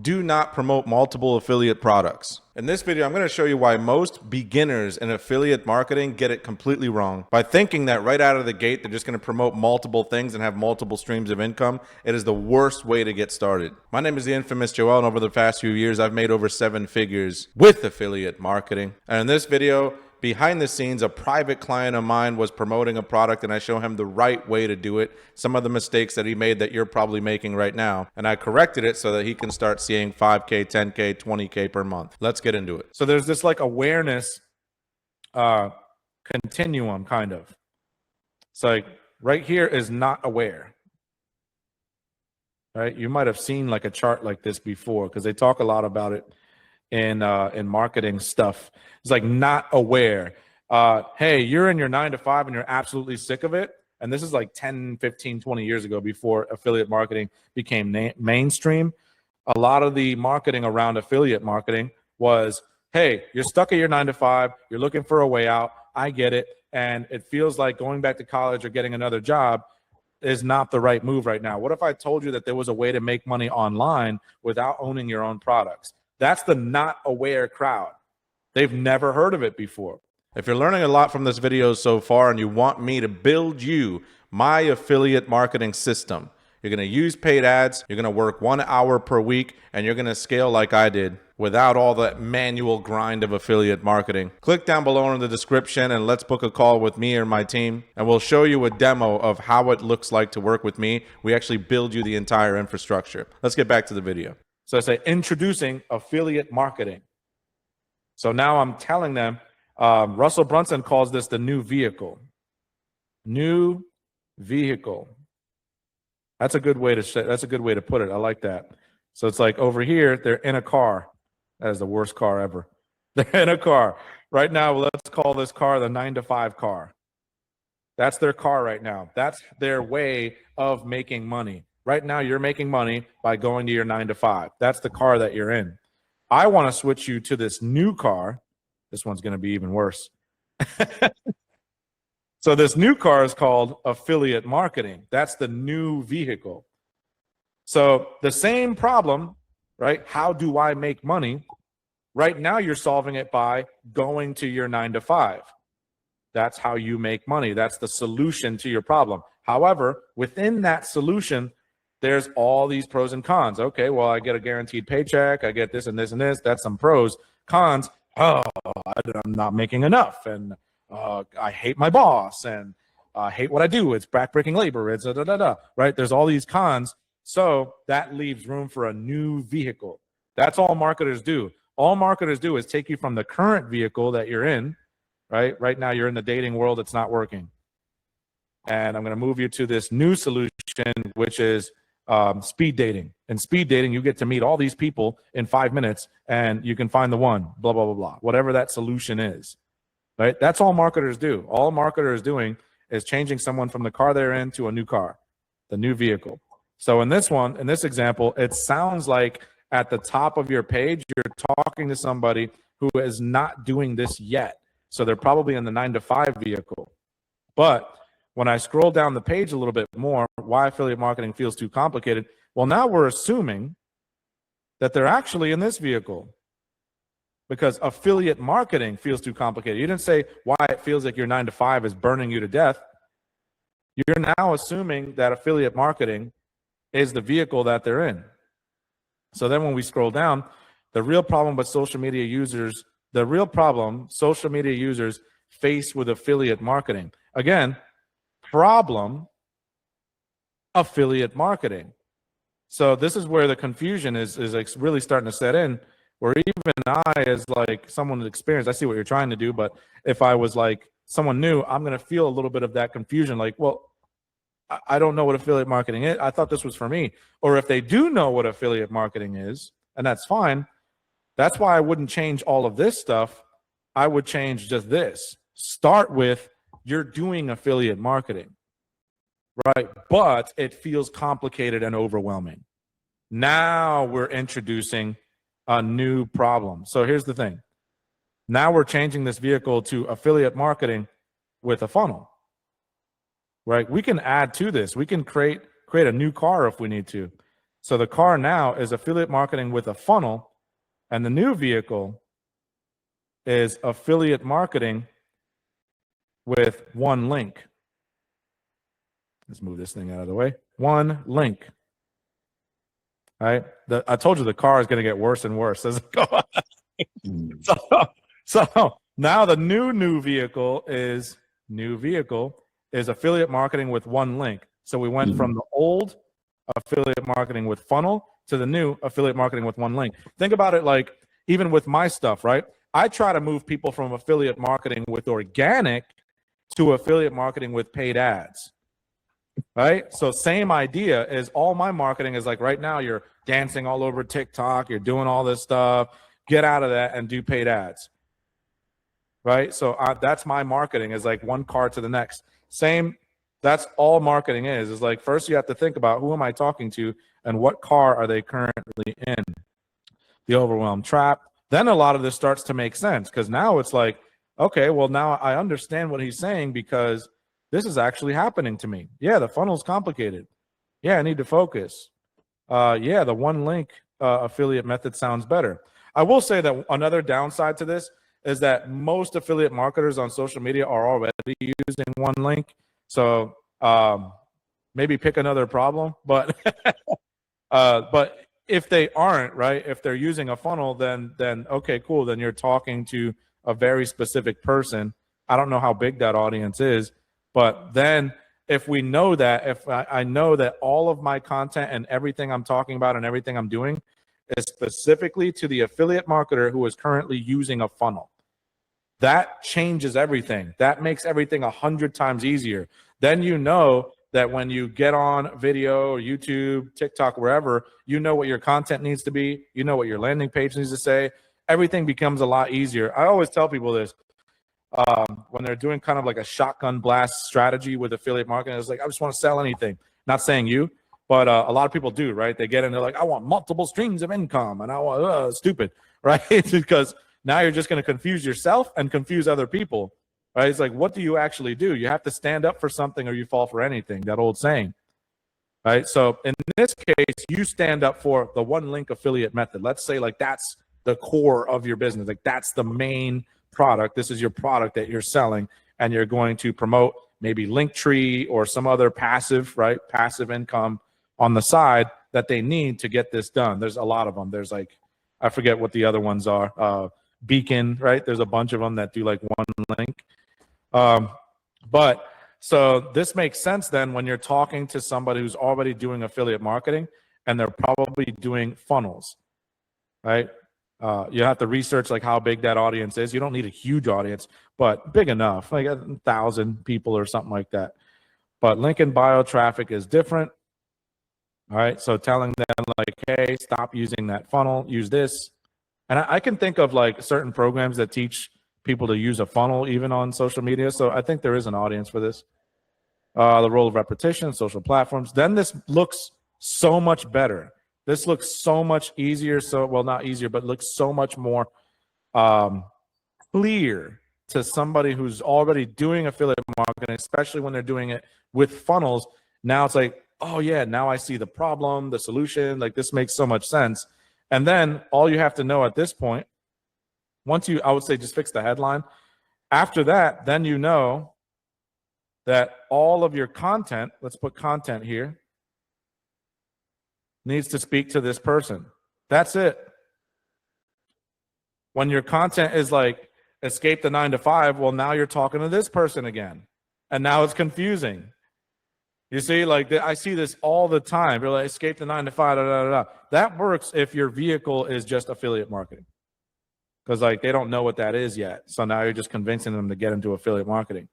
Do not promote multiple affiliate products. In this video, I'm going to show you why most beginners in affiliate marketing get it completely wrong. By thinking that right out of the gate, they're just going to promote multiple things and have multiple streams of income, it is the worst way to get started. My name is the infamous Joel, and over the past few years, I've made over 7 figures with affiliate marketing. And in this video, behind the scenes, a private client of mine was promoting a product, and I show him the right way to do it, some of the mistakes that he made that you're probably making right now, and I corrected it so that he can start seeing 5K, 10K, 20K per month. Let's get into it. So there's this like awareness continuum, kind of. It's like right here is not aware. Right? You might have seen like a chart like this before, because they talk a lot about it in marketing stuff. It's like not aware. Hey, you're in your 9 to 5 and you're absolutely sick of it. And this is like 10, 15, 20 years ago, before affiliate marketing became mainstream. A lot of the marketing around affiliate marketing was, hey, you're stuck at your 9 to 5. You're looking for a way out. I get it. And it feels like going back to college or getting another job is not the right move right now. What if I told you that there was a way to make money online without owning your own products? That's the not aware crowd. They've never heard of it before. If you're learning a lot from this video so far and you want me to build you my affiliate marketing system, you're going to use paid ads, you're going to work 1 hour per week, and you're going to scale like I did without all that manual grind of affiliate marketing. Click down below in the description and let's book a call with me or my team, and we'll show you a demo of how it looks like to work with me. We actually build you the entire infrastructure. Let's get back to the video. So I say introducing affiliate marketing. So now I'm telling them, Russell Brunson calls this the new vehicle. New vehicle. That's a good way to say, that's a good way to put it. I like that. So it's like over here, they're in a car. That is the worst car ever. They're in a car. Right now, let's call this car the 9 to 5 car. That's their car right now. That's their way of making money. Right now, you're making money by going to your 9 to 5. That's the car that you're in. I want to switch you to this new car. This one's going to be even worse. So this new car is called affiliate marketing. That's the new vehicle. So the same problem, right? How do I make money? Right now, you're solving it by going to your 9 to 5. That's how you make money. That's the solution to your problem. However, within that solution, there's all these pros and cons. Okay, well, I get a guaranteed paycheck. I get this and this and this. That's some pros. Cons, oh, I'm not making enough. And I hate my boss. And I hate what I do. It's backbreaking labor. It's right? There's all these cons. So that leaves room for a new vehicle. That's all marketers do. All marketers do is take you from the current vehicle that you're in, right? Right now, you're in the dating world. It's not working. And I'm going to move you to this new solution, which is speed dating. And speed dating, you get to meet all these people in 5 minutes and you can find the one, blah, blah, blah, blah, whatever that solution is, right? That's all marketers do. All marketers doing is changing someone from the car they're in to a new car, the new vehicle. So in this one, in this example, it sounds like at the top of your page, you're talking to somebody who is not doing this yet. So they're probably in the 9 to 5 vehicle. But when I scroll down the page a little bit more, why affiliate marketing feels too complicated. Well, now we're assuming that they're actually in this vehicle because affiliate marketing feels too complicated. You didn't say why it feels like your 9 to 5 is burning you to death. You're now assuming that affiliate marketing is the vehicle that they're in. So then when we scroll down, the real problem with social media users, the real problem social media users face with affiliate marketing. Again, problem, affiliate marketing. So this is where the confusion is like really starting to set in, where even I, as like someone with experience, I see what you're trying to do, but if I was like someone new, I'm going to feel a little bit of that confusion, like, well, I don't know what affiliate marketing is. I thought this was for me. Or if they do know what affiliate marketing is, and that's fine, that's why I wouldn't change all of this stuff. I would change just this. Start with, you're doing affiliate marketing, right? But it feels complicated and overwhelming. Now we're introducing a new problem. So here's the thing. Now we're changing this vehicle to affiliate marketing with a funnel. Right? We can add to this. We can create a new car if we need to. So the car now is affiliate marketing with a funnel, and the new vehicle is affiliate marketing with one link. Let's move this thing out of the way. One link. All right. I told you the car is going to get worse and worse as it goes on. So now the new vehicle is affiliate marketing with one link. So we went from the old affiliate marketing with funnel to the new affiliate marketing with one link. Think about it like even with my stuff, right? I try to move people from affiliate marketing with organic to affiliate marketing with paid ads, right? So same idea is all my marketing is like right now you're dancing all over TikTok, you're doing all this stuff, get out of that and do paid ads, right? So that's my marketing is like one car to the next. Same, that's all marketing is like first you have to think about who am I talking to and what car are they currently in? The overwhelm trap. Then a lot of this starts to make sense because now it's like, okay, well, now I understand what he's saying because this is actually happening to me. Yeah, the funnel's complicated. Yeah, I need to focus. Yeah, the one link affiliate method sounds better. I will say that another downside to this is that most affiliate marketers on social media are already using one link. So maybe pick another problem, but if they aren't, right, if they're using a funnel, then okay, cool. Then you're talking to a very specific person. I don't know how big that audience is, but then if we know that, if I know that all of my content and everything I'm talking about and everything I'm doing is specifically to the affiliate marketer who is currently using a funnel, that changes everything. That makes everything 100 times easier. Then you know that when you get on video, YouTube, TikTok, wherever, you know what your content needs to be. You know what your landing page needs to say. Everything becomes a lot easier. I always tell people this when they're doing kind of like a shotgun blast strategy with affiliate marketing. It's like, I just want to sell anything. Not saying you, but a lot of people do, right? They get in, they're like, I want multiple streams of income and I want stupid, right? Because now you're just going to confuse yourself and confuse other people. Right? It's like, what do you actually do? You have to stand up for something or you fall for anything, that old saying. Right? So in this case, you stand up for the one link affiliate method. Let's say like that's the core of your business. Like that's the main product. This is your product that you're selling and you're going to promote maybe Linktree or some other passive, right? Passive income on the side that they need to get this done. There's a lot of them. There's like, I forget what the other ones are. Beacon, right? There's a bunch of them that do like one link. But so this makes sense then when you're talking to somebody who's already doing affiliate marketing and they're probably doing funnels, right? You have to research like how big that audience is. You don't need a huge audience, but big enough, like 1,000 people or something like that. But link in bio traffic is different. All right. So telling them like, hey, stop using that funnel, use this. And I can think of like certain programs that teach people to use a funnel even on social media. So I think there is an audience for this. The role of repetition, social platforms. Then this looks so much better. This looks so much easier. So, well, not easier, but looks so much more clear to somebody who's already doing affiliate marketing, especially when they're doing it with funnels. Now it's like, oh yeah, now I see the problem, the solution. Like this makes so much sense. And then all you have to know at this point, once you, I would say just fix the headline. After that, then you know that all of your content, let's put content here, needs to speak to this person. That's it. When your content is like, escape the 9 to 5, well, now you're talking to this person again. And now it's confusing. You see, like I see this all the time. You're like, escape the 9 to 5, da, da, da, da. That works if your vehicle is just affiliate marketing. Because like they don't know what that is yet. So now you're just convincing them to get into affiliate marketing.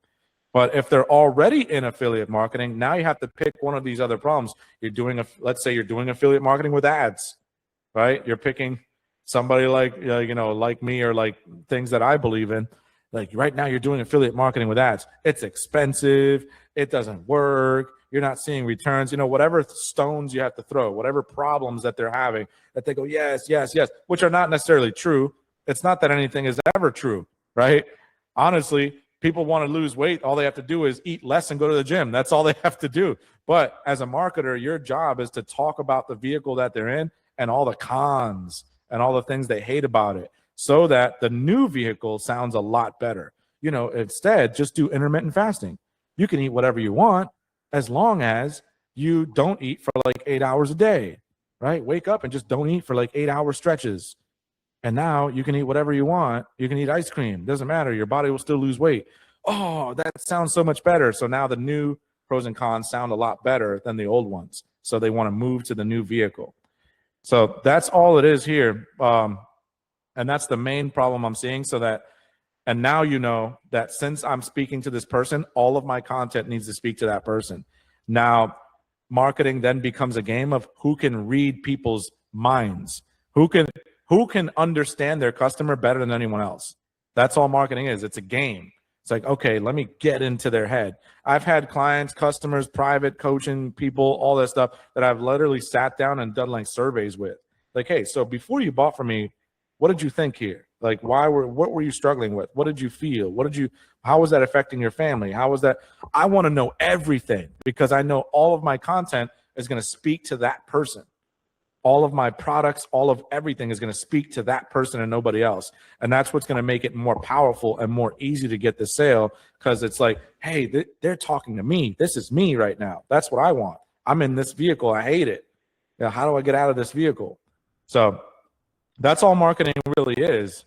But if they're already in affiliate marketing, now you have to pick one of these other problems. You're doing, let's say you're doing affiliate marketing with ads, right? You're picking somebody like, like me or like things that I believe in. Like right now you're doing affiliate marketing with ads. It's expensive. It doesn't work. You're not seeing returns, whatever stones you have to throw, whatever problems that they're having that they go, yes, yes, yes, which are not necessarily true. It's not that anything is ever true, right? Honestly, people want to lose weight. All they have to do is eat less and go to the gym. That's all they have to do. But as a marketer, your job is to talk about the vehicle that they're in and all the cons and all the things they hate about it, so that the new vehicle sounds a lot better. You know, instead, just do intermittent fasting. You can eat whatever you want as long as you don't eat for like 8 hours a day, right? Wake up and just don't eat for like 8-hour stretches. And now you can eat whatever you want. You can eat ice cream. Doesn't matter. Your body will still lose weight. Oh, that sounds so much better. So now the new pros and cons sound a lot better than the old ones. So they want to move to the new vehicle. So that's all it is here. And that's the main problem I'm seeing. So that, and now you know that since I'm speaking to this person, all of my content needs to speak to that person. Now, marketing then becomes a game of who can read people's minds, who can understand their customer better than anyone else. That's all marketing is. It's a game. It's like, okay, let me get into their head. I've had clients, customers, private coaching people, all that stuff that I've literally sat down and done like surveys with. Like, hey, so before you bought from me, what did you think here? Like, what were you struggling with? What did you feel? How was that affecting your family? How was that? I want to know everything, because I know all of my content is going to speak to that person. All of my products, all of everything is going to speak to that person and nobody else. And that's what's going to make it more powerful and more easy to get the sale, because it's like, hey, they're talking to me. This is me right now. That's what I want. I'm in this vehicle. I hate it. You know, how do I get out of this vehicle? So that's all marketing really is.